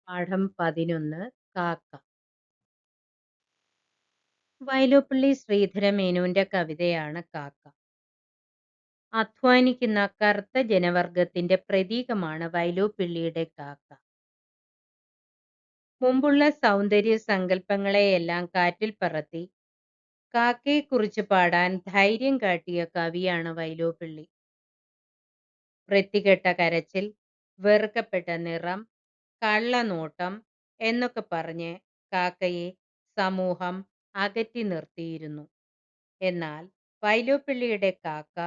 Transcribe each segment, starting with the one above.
പാഠം 11 കാക്ക. വയലോപ്പള്ളി ശ്രീധരമേനോന്റെ കവിതയാണ് കാക്ക. അധ്വാനിക്കുന്ന കറുത്ത ജനവർഗത്തിന്റെ പ്രതീകമാണ് വയലോപ്പിള്ളിയുടെ കാക്ക. മുമ്പുള്ള സൗന്ദര്യ സങ്കല്പങ്ങളെയെല്ലാം കാറ്റിൽ പറത്തി കാക്കയെക്കുറിച്ച് പാടാൻ ധൈര്യം കാട്ടിയ കവിയാണ് വയലോപ്പിള്ളി. വൃത്തികെട്ട കരച്ചിൽ, വെറുക്കപ്പെട്ട നിറം, കള്ളനോട്ടം എന്നൊക്കെ പറഞ്ഞ് കാക്കയെ സമൂഹം അകറ്റി നിർത്തിയിരുന്നു. എന്നാൽ വയലോപ്പിള്ളിയുടെ കാക്ക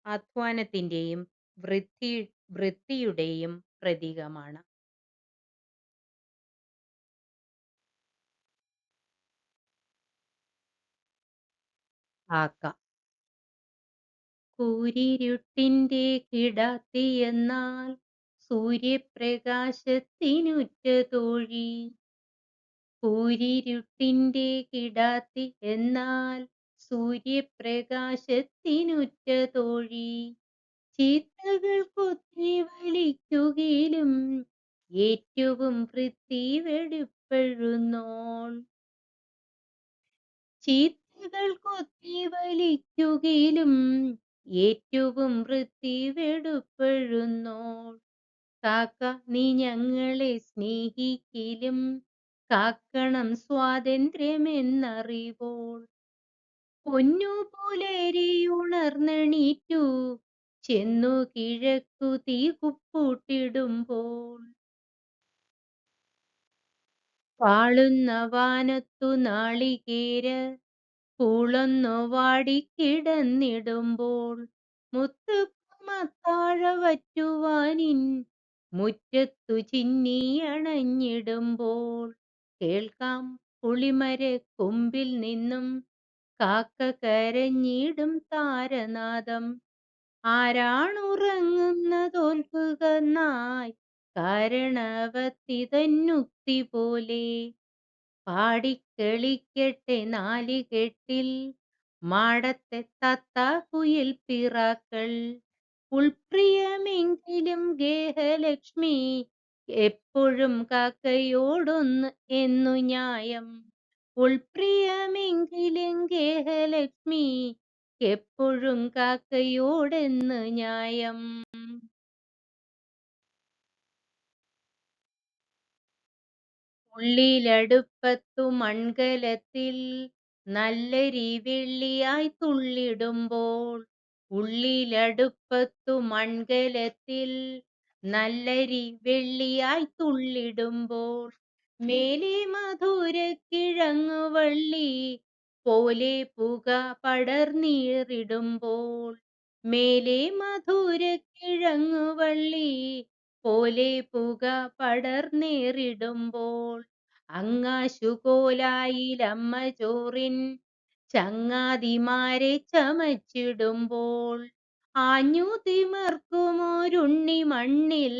അധ്വാനത്തിന്റെയും വൃത്തിയുടെയും പ്രതീകമാണ്. കാക്ക. കൂരിരുട്ടിന്റെ കിടാത്തിയെന്നാൽ സൂര്യപ്രകാശത്തിനുറ്റ തോഴി. കൂരിരുട്ടിന്റെ കിടാത്തി എന്നാൽ സൂര്യപ്രകാശത്തിനുറ്റ തോഴി. ചീത്തകൾ കൊത്തി വലിക്കുകയിലും ഏറ്റവും വൃത്തി വെടിപ്പെഴുന്നോൾ. ചീത്തകൾ കൊത്തി വലിക്കുകയിലും ഏറ്റവും വൃത്തി വെടുപ്പെഴുന്നോൾ. കാക്ക നീ ഞങ്ങളെ സ്നേഹിക്കിലും കാക്കണം സ്വാതന്ത്ര്യമെന്നറിവോൾ. പൊന്നുപോലെരിയുണർന്നെണീറ്റു ചെന്നു കിഴക്കു തീകുപ്പൂട്ടിടുമ്പോൾ. പാളുന്ന വാനത്തു നാളികേര പൂളൊന്നു വാടിക്കിടന്നിടുമ്പോൾ. മുത്തുക്കുമത്താഴ വറ്റുവാനിൻ മുറ്റത്തു ചിന്നിയണഞ്ഞിടുമ്പോൾ. കേൾക്കാം പുളിമരക്കൊമ്പിൽ നിന്നും കാക്ക കരഞ്ഞിടും താരനാദം. ആരാണുറങ്ങുന്നതോൽക്കുക നായ് കാരണവത്തിതന്നുക്തി പോലെ. പാടിക്കളിക്കട്ടെ നാലുകെട്ടിൽ മാടത്തെ തത്ത കുയിൽ പിറാക്കൾ. ഉൾപ്രിയമെങ്കിലും ഗേഹലക്ഷ്മി എപ്പോഴും കാക്കയോടൊന്ന് എന്നു ന്യായം. ഉൾപ്രിയമെങ്കിലും ഗേഹലക്ഷ്മി എപ്പോഴും കാക്കയോടെന്ന് ന്യായം. ഉള്ളിലടുപ്പത്തു മൺകലത്തിൽ നല്ലരി വെള്ളിയായി തുള്ളിടുമ്പോൾ. ഉള്ളിലടുപ്പത്തു മൺകലത്തിൽ നല്ലരി വെള്ളിയായി തുള്ളിടുമ്പോൾ. മേലെ മധുരക്കിഴങ്ങുവള്ളി പോലെ പുക പടർന്നീറിടുമ്പോൾ. മേലെ മധുരക്കിഴങ്ങുവള്ളി പോലെ പുക പടർന്നേറിടുമ്പോൾ. അങ്ങാശുകോലായിലമ്മ ചോറിൻ ചങ്ങാതിമാരെ ചമച്ചിടുമ്പോൾ. ആഞ്ഞു തിമർക്കുമൊരുണ്ണി മണ്ണിൽ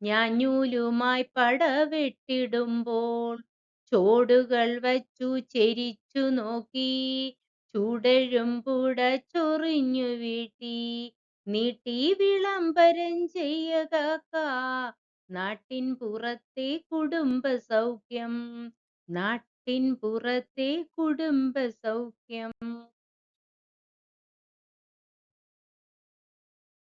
ഞാഞ്ഞൂലുമായി പടവെട്ടിടുമ്പോൾ. ചോടുകൾ വച്ചു ചെരിച്ചു നോക്കി ചുടഴും പുട ചൊറിഞ്ഞു വീഴ്ത്തി. നീട്ടി വിളംബരം ചെയ്യ കാക്ക നാട്ടിൻ പുറത്തെ കുടുംബ സൗഖ്യം. നാട്ടിൻ പുറത്തെ കുടുംബ സൗഖ്യം.